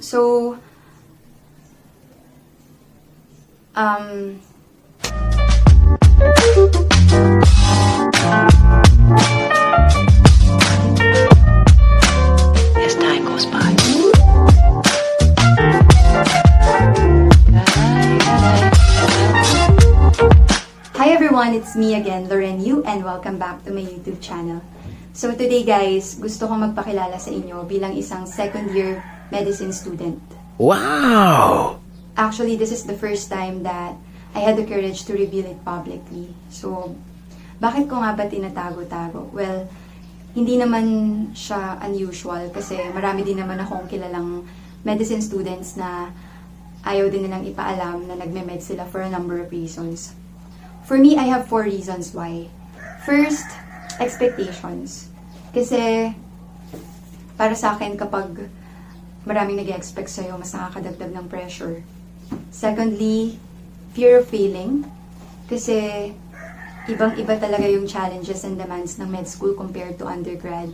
So, as time goes by. Hi everyone, it's me again, Lorenn Yu, and welcome back to my YouTube channel. So today guys, gusto kong magpakilala sa inyo bilang isang second year medicine student. Wow! Actually, this is the first time that I had the courage to reveal it publicly. So, bakit ko nga ba tinatago-tago? Well, hindi naman siya unusual kasi marami din naman akong kilalang medicine students na ayaw din nilang ipaalam na nagme-med sila for a number of reasons. For me, I have 4 reasons why. First, expectations. Kasi, para sa akin, kapag maraming nag-expect sa'yo, mas nakakadagdag ng pressure. Secondly, fear of failing. Kasi, ibang-iba talaga yung challenges and demands ng med school compared to undergrad.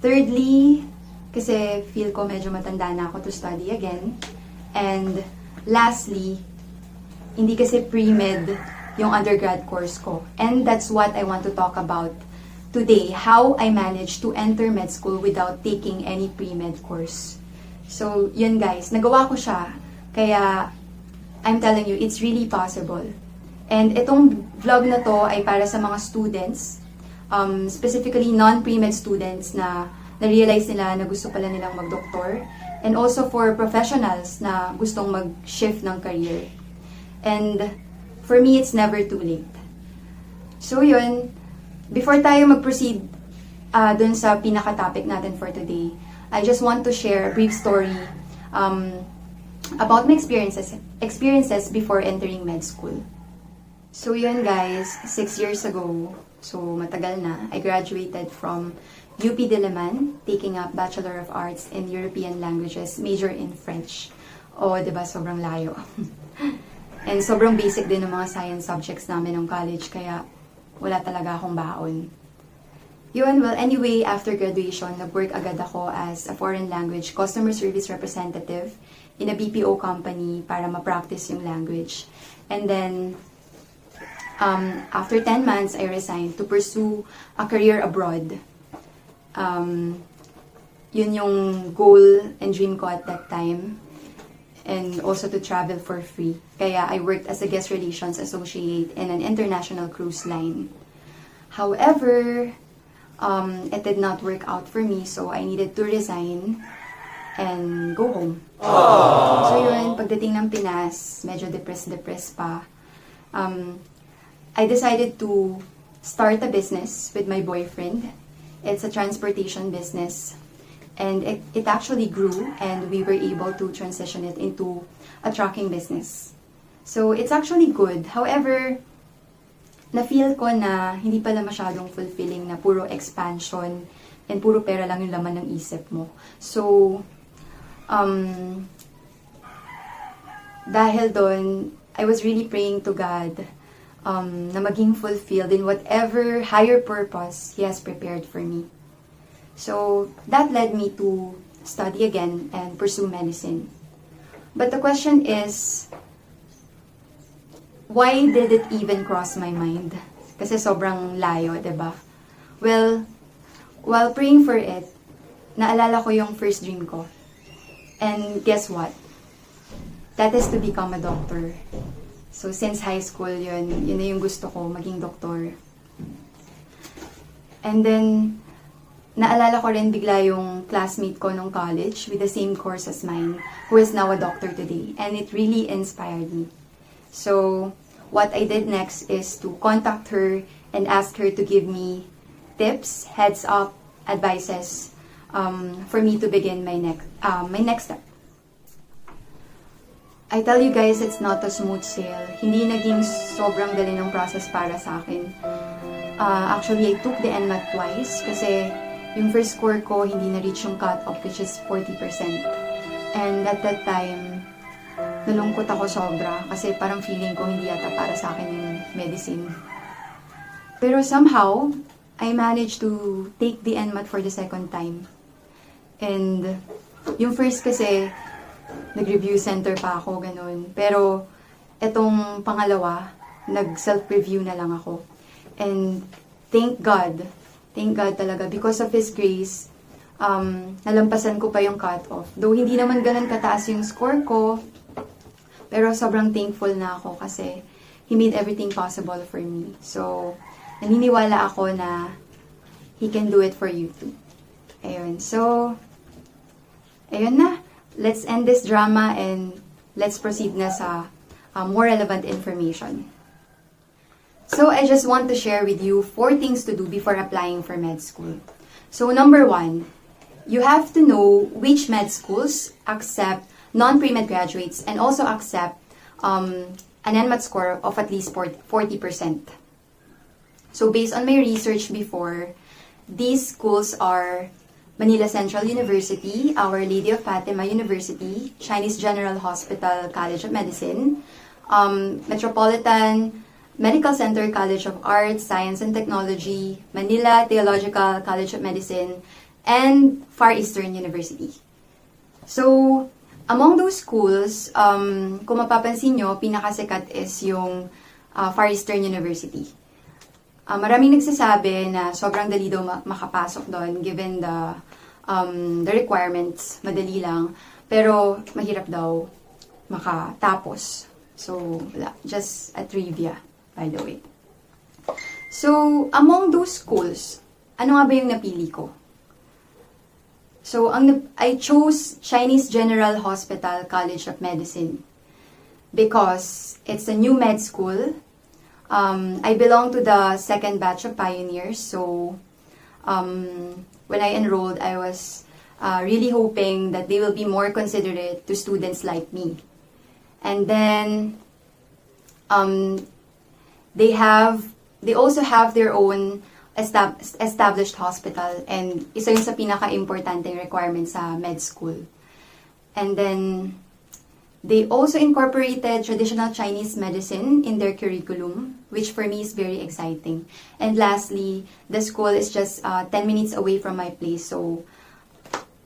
Thirdly, kasi feel ko medyo matanda na ako to study again. And lastly, hindi kasi pre-med yung undergrad course ko. And that's what I want to talk about today, how I managed to enter med school without taking any pre-med course. So, yun guys, nagawa ko siya. Kaya, I'm telling you, it's really possible. And itong vlog na to ay para sa mga students, specifically non-pre-med students na na-realize nila na gusto pala nilang mag-doktor. And also for professionals na gustong mag-shift ng career. And for me, it's never too late. So yun, before tayo mag-proceed dun sa pinaka-topic natin for today, I just want to share a brief story about my experiences before entering med school. So yun guys, 6 years ago, so matagal na, I graduated from UP Diliman, taking up Bachelor of Arts in European Languages, major in French. O, diba, sobrang layo. And sobrang basic din ng mga science subjects namin ng college, kaya wala talaga akong baon. Yun, well, anyway, after graduation, nag-work agad ako as a foreign language customer service representative in a BPO company para ma-practice yung language. And then, after 10 months, I resigned to pursue a career abroad. Yun yung goal and dream ko at that time. And also to travel for free. Kaya I worked as a guest relations associate in an international cruise line. However, it did not work out for me, so I needed to resign and go home. So yun, pagdating ng Pinas, medyo depressed pa. I decided to start a business with my boyfriend. It's a transportation business. And it actually grew, and we were able to transition it into a trucking business. So, it's actually good. However, na-feel ko na hindi pala masyadong fulfilling na puro expansion and puro pera lang yung laman ng isip mo. So, dahil doon, I was really praying to God na maging fulfilled in whatever higher purpose He has prepared for me. So, that led me to study again and pursue medicine. But the question is, why did it even cross my mind? Kasi sobrang layo, diba? Well, while praying for it, naalala ko yung first dream ko. And guess what? That is to become a doctor. So, since high school, yun na yung gusto ko, maging doktor. And then, naalala ko rin bigla yung classmate ko nung college with the same course as mine, who is now a doctor today. And it really inspired me. So, what I did next is to contact her and ask her to give me tips, heads up, advices for me to begin my next step. I tell you guys, it's not a smooth sail. Hindi naging sobrang dali ng process para sa akin. Actually, I took the NMAT twice kasi yung first score ko, hindi na-reach yung cut-off, which is 40%. And at that time, nalungkot ako sobra kasi parang feeling ko hindi yata para sa akin yung medicine. Pero somehow, I managed to take the NMAT for the second time. And Yung first kasi, nag-review center pa ako, ganun. Pero, etong pangalawa, nag-self-review na lang ako. And, thank God talaga, because of His grace, nalampasan ko pa yung cut-off. Though, hindi naman ganun kataas yung score ko, pero sobrang thankful na ako kasi He made everything possible for me. So, naniniwala ako na He can do it for you too. Ayun. So, ayun na. Let's end this drama and let's proceed na sa more relevant information. So, I just want to share with you 4 things to do before applying for med school. So, number 1, you have to know which med schools accept non-pre-med graduates and also accept an NMAT score of at least 40%. So, based on my research before, these schools are Manila Central University, Our Lady of Fatima University, Chinese General Hospital College of Medicine, Metropolitan Medical Center College of Arts, Science and Technology, Manila Theological College of Medicine, and Far Eastern University. So, among those schools, kung mapapansin nyo, pinakasikat is yung Far Eastern University. Maraming nagsasabi na sobrang dali daw makapasok doon given the requirements, madali lang. Pero mahirap daw makatapos. So, just a trivia, by the way. So, among those schools, ano nga ba yung napili ko? So, I chose Chinese General Hospital College of Medicine because it's a new med school. I belong to the second batch of pioneers, so when I enrolled, I was really hoping that they will be more considerate to students like me. And then, they also have their own established hospital, and isa yun sa pinaka-importanteng requirement sa med school. And then, they also incorporated traditional Chinese medicine in their curriculum, which for me is very exciting. And lastly, the school is just 10 minutes away from my place, so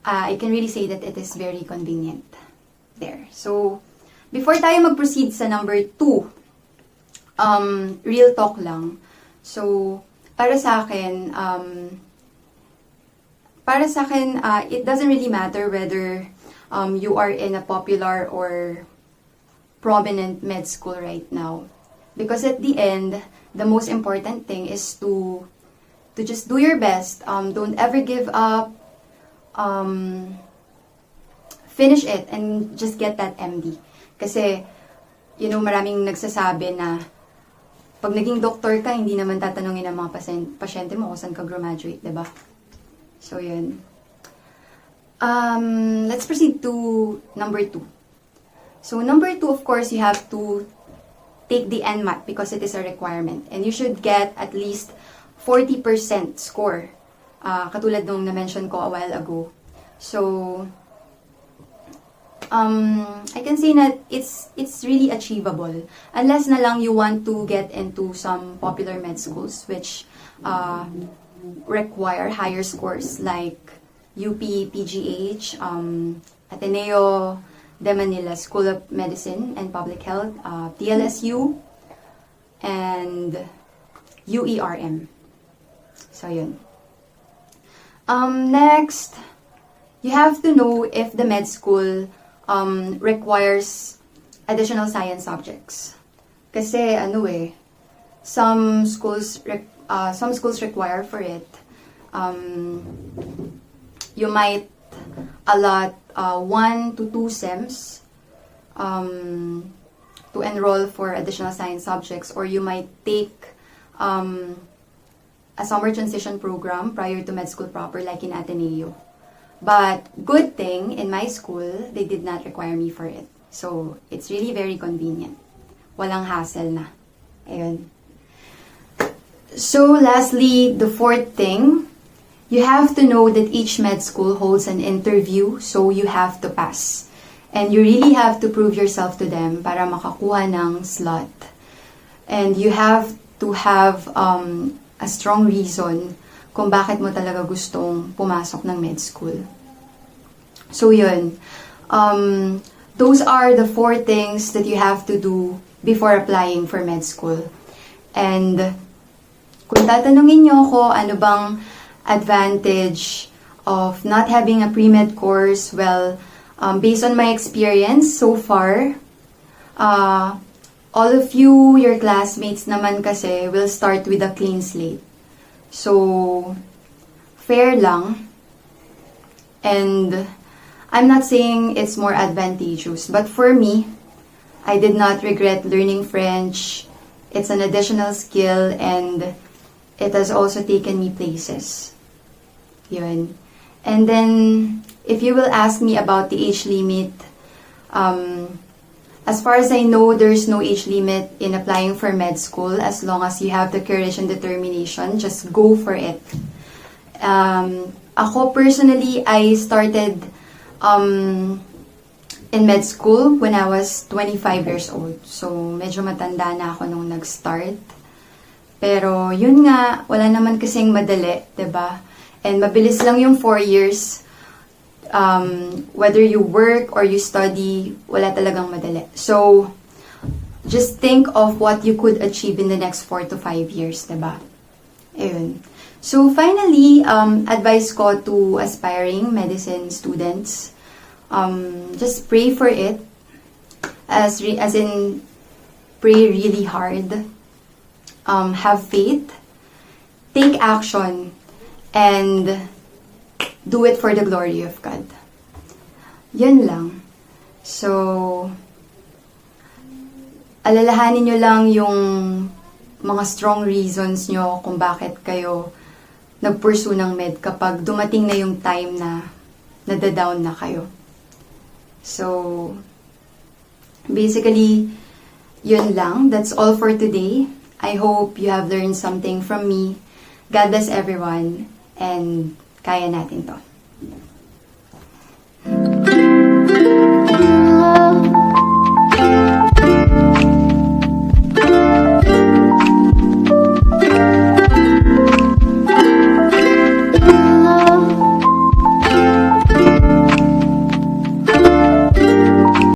I can really say that it is very convenient there. So, before tayo mag-proceed sa number 2, real talk lang. So, para sa akin, it doesn't really matter whether you are in a popular or prominent med school right now. Because at the end, the most important thing is to just do your best. Don't ever give up. Finish it and just get that MD. Kasi, maraming nagsasabi na pag naging doktor ka, hindi naman tatanungin ng mga pasyente mo kung saan ka graduate, diba? So, yun. Let's proceed to number 2. So, number 2, of course, you have to take the NMAT because it is a requirement. And you should get at least 40% score. Katulad nung na-mention ko a while ago. So, I can say that it's really achievable. Unless na lang you want to get into some popular med schools which require higher scores like UP, PGH, Ateneo de Manila School of Medicine and Public Health, TLSU, and UERM. So, yun. Next, you have to know if the med school requires additional science subjects. Kasi, some schools require for it. You might allot 1 to 2 SEMs to enroll for additional science subjects, or you might take a summer transition program prior to med school proper like in Ateneo. But good thing, in my school, they did not require me for it. So, it's really very convenient. Walang hassle na. Ayun. So, lastly, the 4th thing, you have to know that each med school holds an interview, so you have to pass. And you really have to prove yourself to them para makakuha ng slot. And you have to have a strong reason kung bakit mo talaga gustong pumasok ng med school. So yun. Those are the 4 things that you have to do before applying for med school. And kung tatanungin nyo ako ano bang advantage of not having a pre-med course, well, based on my experience so far, all of you, your classmates naman kasi, will start with a clean slate. So, fair lang. And I'm not saying it's more advantageous, but for me, I did not regret learning French. It's an additional skill and it has also taken me places. Yun. And then, if you will ask me about the age limit, as far as I know, there's no age limit in applying for med school. As long as you have the courage and determination, just go for it. Ako personally, I started in med school when I was 25 years old. So, medyo matanda na ako nung nag-start. Pero, yun nga, wala naman kasing madali, 'di ba? And mabilis lang yung 4 years. Whether you work or you study, wala talagang madali. So, just think of what you could achieve in the next 4 to 5 years, 'di ba? Ayun. So, finally, advice ko to aspiring medicine students, just pray for it, as in, pray really hard, have faith, take action, and do it for the glory of God. Yun lang. So, alalahanin nyo lang yung mga strong reasons nyo kung bakit kayo nag-pursue ng med kapag dumating na yung time na nadadown na kayo. So, basically, yun lang. That's all for today. I hope you have learned something from me. God bless everyone, and kaya natin to.